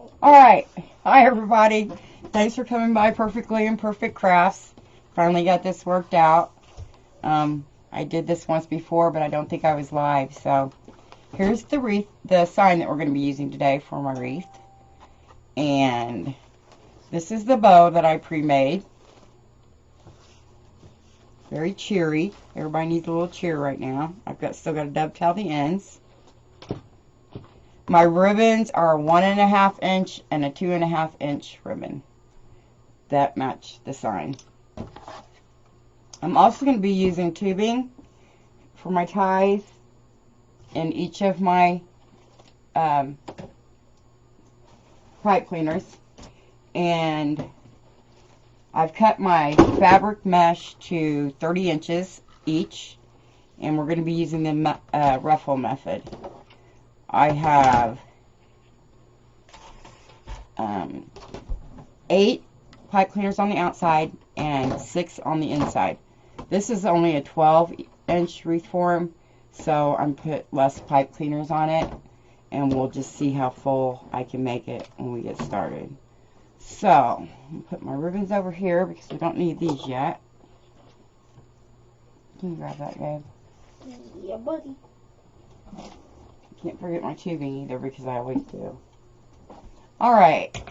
Alright, hi everybody. Thanks for coming by Perfectly Imperfect Crafts. Finally got this worked out. I did this once before, but I don't think I was live. So here's the wreath, the sign that we're going to be using today for my wreath. And this is the bow that I pre-made. Very cheery. Everybody needs a little cheer right now. Still got to dovetail the ends. My ribbons are a 1.5 inch and a 2.5 inch ribbon that match the sign. I'm also going to be using tubing for my ties in each of my pipe cleaners, and I've cut my fabric mesh to 30 inches each, and we're going to be using the ruffle method. I have 8 pipe cleaners on the outside and 6 on the inside. This is only a 12-inch wreath form, so I'm put less pipe cleaners on it, and we'll just see how full I can make it when we get started. So, I'm going to put my ribbons over here because we don't need these yet. Can you grab that, Gabe? Yeah, buddy. Can't forget my tubing either because I always do. Alright.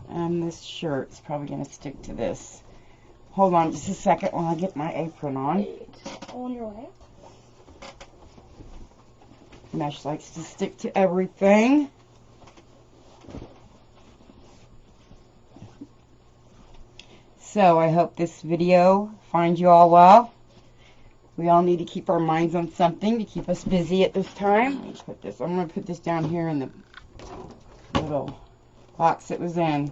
This shirt's probably going to stick to this. Hold on just a second while I get my apron on. On your way. Mesh likes to stick to everything. So I hope this video finds you all well. We all need to keep our minds on something to keep us busy at this time. Let me put this. I'm going to put this down here in the little box it was in.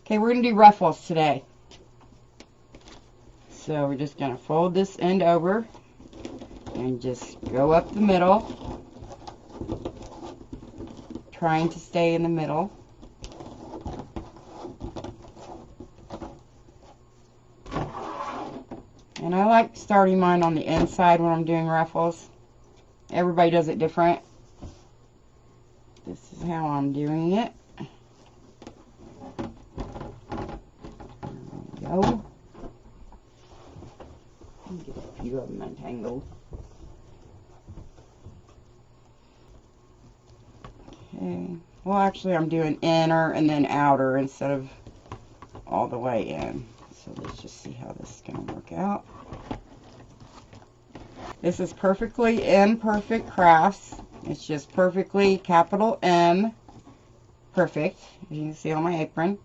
Okay, we're going to do ruffles today. So we're just going to fold this end over and just go up the middle, trying to stay in the middle. And I like starting mine on the inside when I'm doing ruffles. Everybody does it different. This is how I'm doing it. There we go. Let me get a few of them untangled. Okay. Well, actually, I'm doing inner and then outer instead of all the way in. So let's just see how this is going to work out. This is Perfectly Imperfect Crafts. It's just perfectly, capital M, perfect, as you can see on my apron.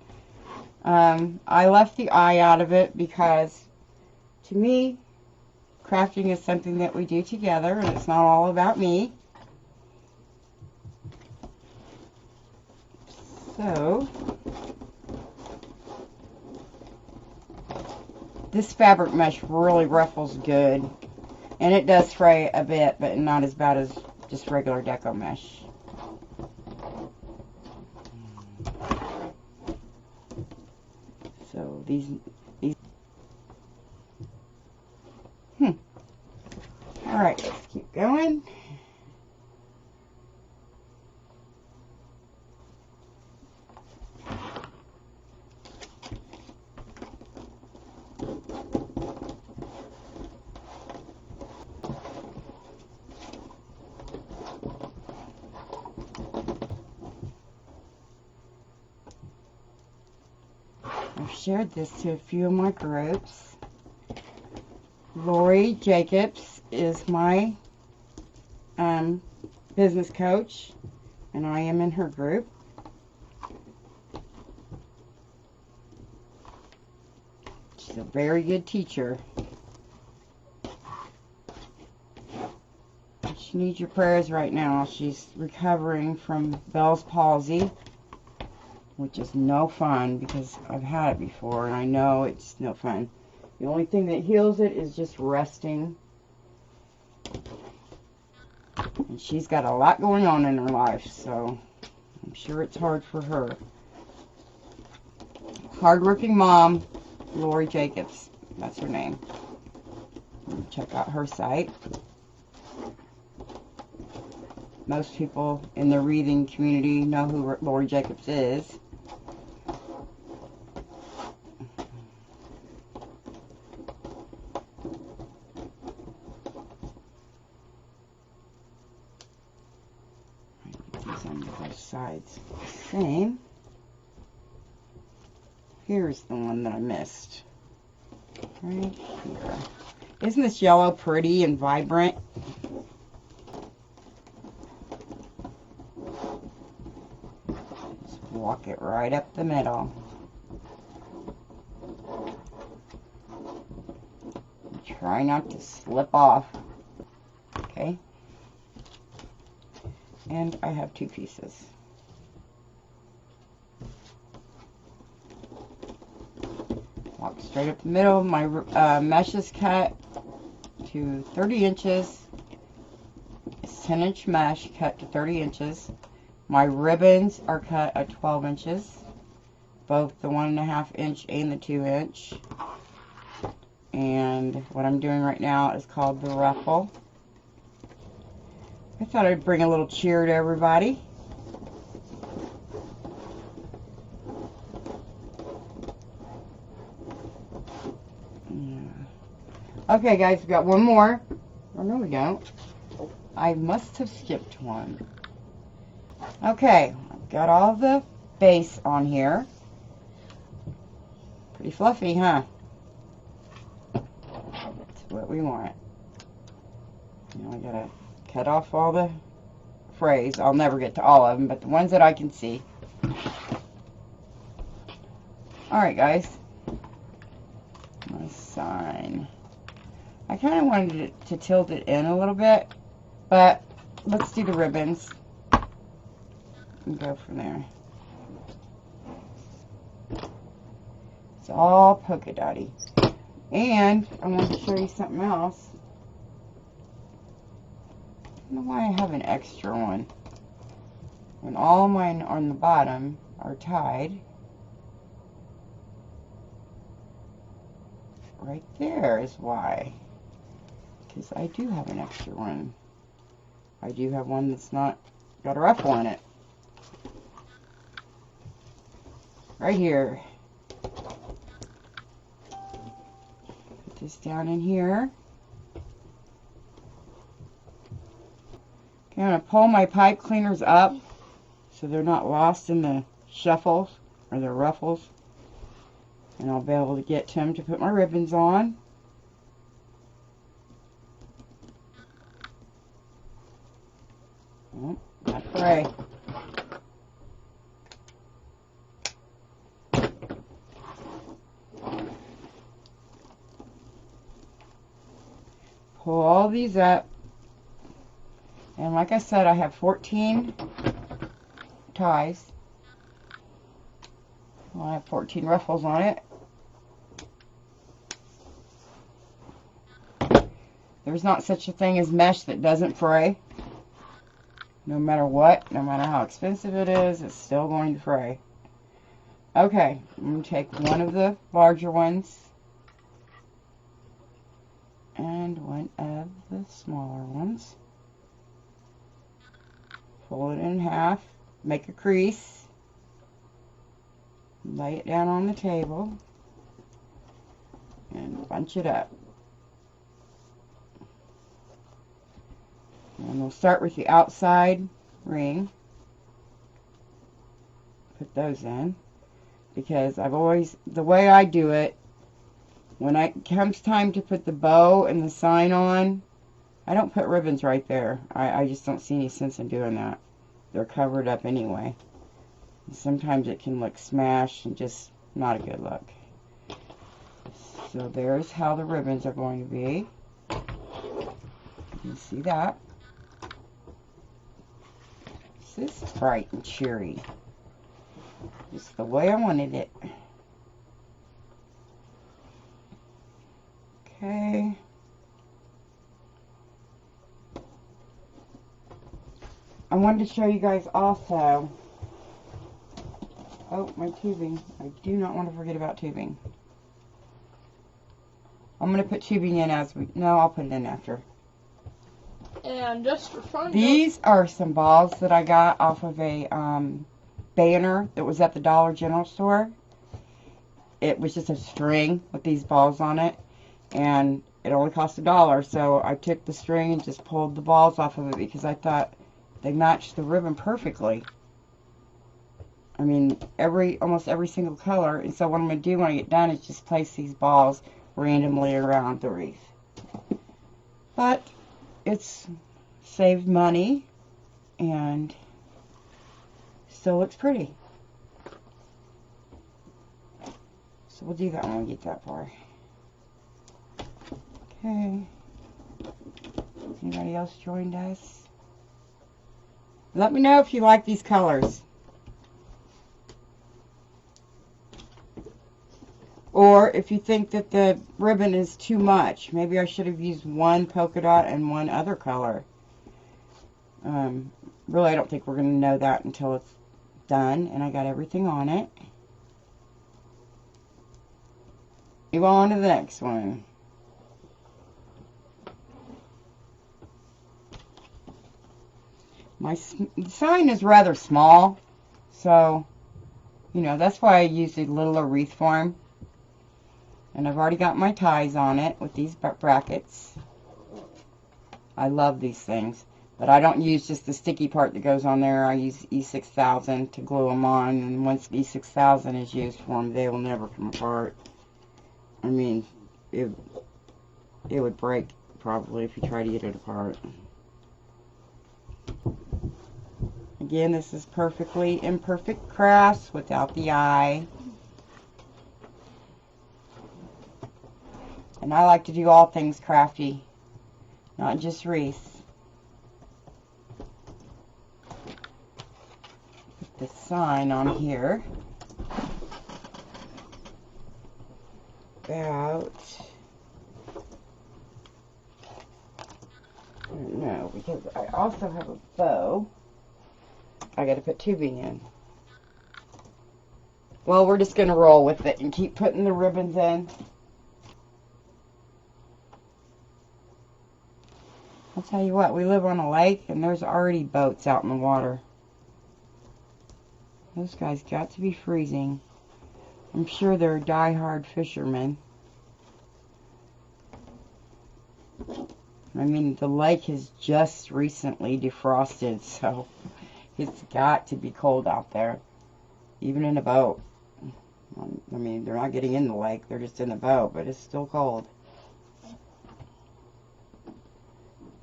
I left the I out of it because, to me, crafting is something that we do together, and it's not all about me. So, this fabric mesh really ruffles good, and it does fray a bit, but not as bad as just regular deco mesh. So these Alright, let's keep going. I've shared this to a few of my groups. Lori Jacobs is my business coach, and I am in her group. She's a very good teacher. She needs your prayers right now. She's recovering from Bell's palsy, which is no fun because I've had it before and I know it's no fun. The only thing that heals it is just resting. And she's got a lot going on in her life, so I'm sure it's hard for her. Hardworking mom, Lori Jacobs. That's her name. Check out her site. most people in the wreathing community know who Lori Jacobs is. These on both sides same. Here's the one that I missed. Right here. Isn't this yellow pretty and vibrant? Just walk it right up the middle. Try not to slip off. Okay. And I have 2 pieces. Walk straight up the middle. My mesh is cut to 30 inches. It's 10-inch mesh cut to 30 inches. My ribbons are cut at 12 inches. Both the 1.5 inch and the 2 inch. And what I'm doing right now is called the ruffle. I thought I'd bring a little cheer to everybody. Okay, guys, we got one more. Oh, no, we don't. I must have skipped one. Okay, I've got all the base on here. Pretty fluffy, huh? That's what we want. Now I gotta cut off all the frays. I'll never get to all of them, but the ones that I can see. Alright, guys. My sign. I kind of wanted it to tilt it in a little bit, but let's do the ribbons and go from there. It's all polka dotty. And I want to show you something else. I don't know why I have an extra one. When all mine on the bottom are tied. Right there is why. Because I do have an extra one. I do have one that's not got a ruffle in it. Right here. Put this down in here. Okay, I'm going to pull my pipe cleaners up so they're not lost in the shuffles or the ruffles. And I'll be able to get to them to put my ribbons on. Oh, not fray. Pull all these up. And like I said, I have 14 ties. Well, I have 14 ruffles on it. There's not such a thing as mesh that doesn't fray. No matter what, no matter how expensive it is, it's still going to fray. Okay, I'm going to take one of the larger ones and one of the smaller ones. Fold it in half, make a crease, lay it down on the table, and bunch it up. And we'll start with the outside ring. Put those in. Because I've always, the way I do it, when it comes time to put the bow and the sign on, I don't put ribbons right there. I just don't see any sense in doing that. They're covered up anyway. And sometimes it can look smashed and just not a good look. So there's how the ribbons are going to be. You can see that. This is bright and cheery. Just the way I wanted it. Okay. I wanted to show you guys also. Oh, my tubing. I do not want to forget about tubing. I'm going to put tubing in as we... No, I'll put it in after. And just for fun, these are some balls that I got off of a banner that was at the Dollar General store. It was just a string with these balls on it, and it only cost $1. So I took the string and just pulled the balls off of it because I thought they matched the ribbon perfectly. I mean, almost every single color. And so what I'm going to do when I get done is just place these balls randomly around the wreath. But it's saved money and still looks pretty. So we'll do that when we get that far. Okay. Anybody else joined us? Let me know if you like these colors. Or if you think that the ribbon is too much. Maybe I should have used one polka dot and one other color. Really, I don't think we're going to know that until it's done and I got everything on it. Move on to the next one. My sign is rather small, so, you know, that's why I used a littler wreath form. And I've already got my ties on it with these brackets. I love these things. But I don't use just the sticky part that goes on there. I use E6000 to glue them on. And once E6000 is used for them, they will never come apart. I mean, it would break probably if you try to get it apart. Again, this is perfectly imperfect crafts without the eye. And I like to do all things crafty, not just wreaths. Put the sign on here. About, I don't know, because I also have a bow I got to put tubing in. Well, we're just going to roll with it and keep putting the ribbons in. I'll tell you what, we live on a lake and there's already boats out in the water. Those guys got to be freezing. I'm sure they're die-hard fishermen. I mean, the lake has just recently defrosted, so it's got to be cold out there, even in a boat. I mean, they're not getting in the lake, they're just in the boat, but it's still cold.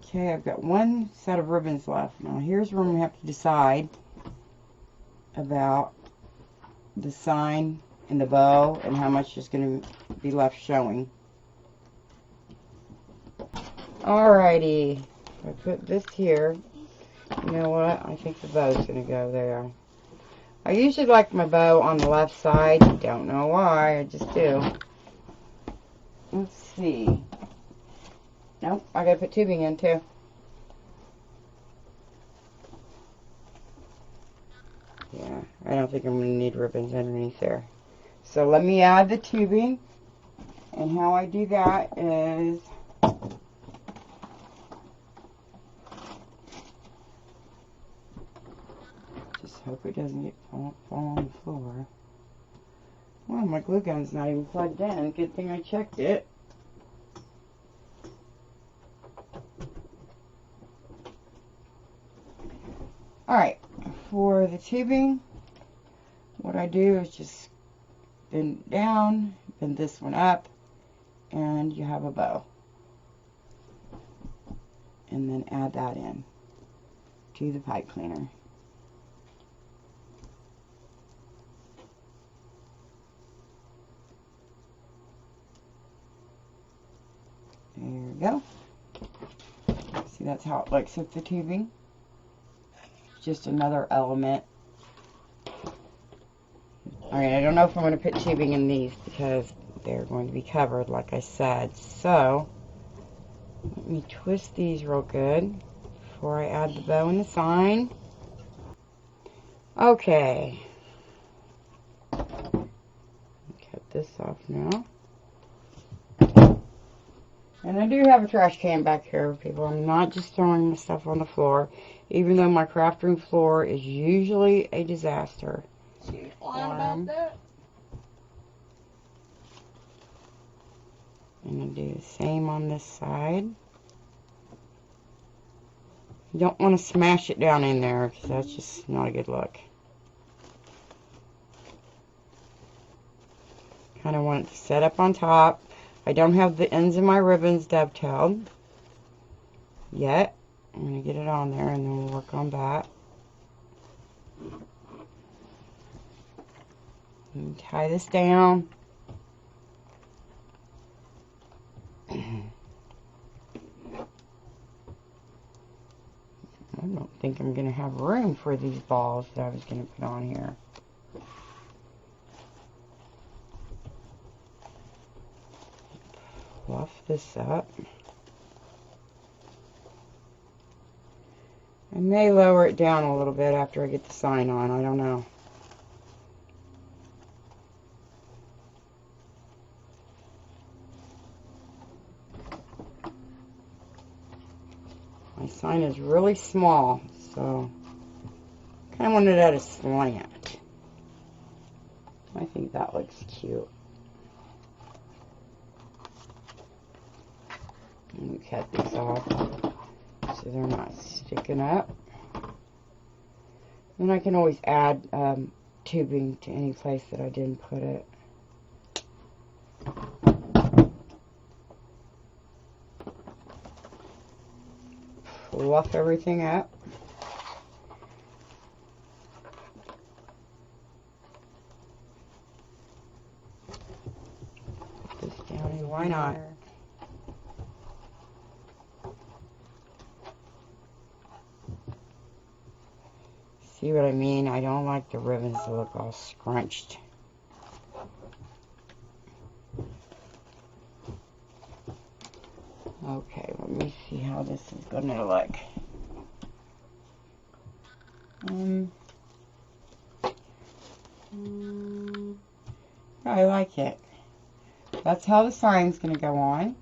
Okay, I've got one set of ribbons left. Now, here's where we have to decide about the sign and the bow and how much is going to be left showing. Alrighty, I put this here. You know what? I think the bow's going to go there. I usually like my bow on the left side. Don't know why, I just do. Let's see. Nope, I got to put tubing in too. Yeah, I don't think I'm going to need ribbons underneath there. So let me add the tubing. And how I do that is just hope it doesn't get fall on the floor. Well, my glue gun's not even plugged in. Good thing I checked it. Alright, for the tubing, what I do is just bend down, bend this one up, and you have a bow. And then add that in to the pipe cleaner. There we go. See, that's how it looks with the tubing. Just another element. Alright, I don't know if I'm going to put tubing in these because they're going to be covered, like I said. So, let me twist these real good before I add the bow and the sign. Okay. Cut this off now. And I do have a trash can back here, people. I'm not just throwing the stuff on the floor, even though my craft room floor is usually a disaster. She's lying about that. And I'll do the same on this side. You don't want to smash it down in there, because that's just not a good look. Kind of want it to set up on top. I don't have the ends of my ribbons dovetailed yet. I'm going to get it on there and then we'll work on that. And tie this down. I don't think I'm going to have room for these balls that I was going to put on here. Fluff this up. I may lower it down a little bit after I get the sign on. I don't know. My sign is really small, so kind of want it at a slant. I think that looks cute. Let me cut these off so they're not sticking up. Then I can always add tubing to any place that I didn't put it. Fluff everything up. Put this down here. Why not? See what I mean? I don't like the ribbons to look all scrunched. Okay, let me see how this is going to look. I like it. That's how the sign's going to go on.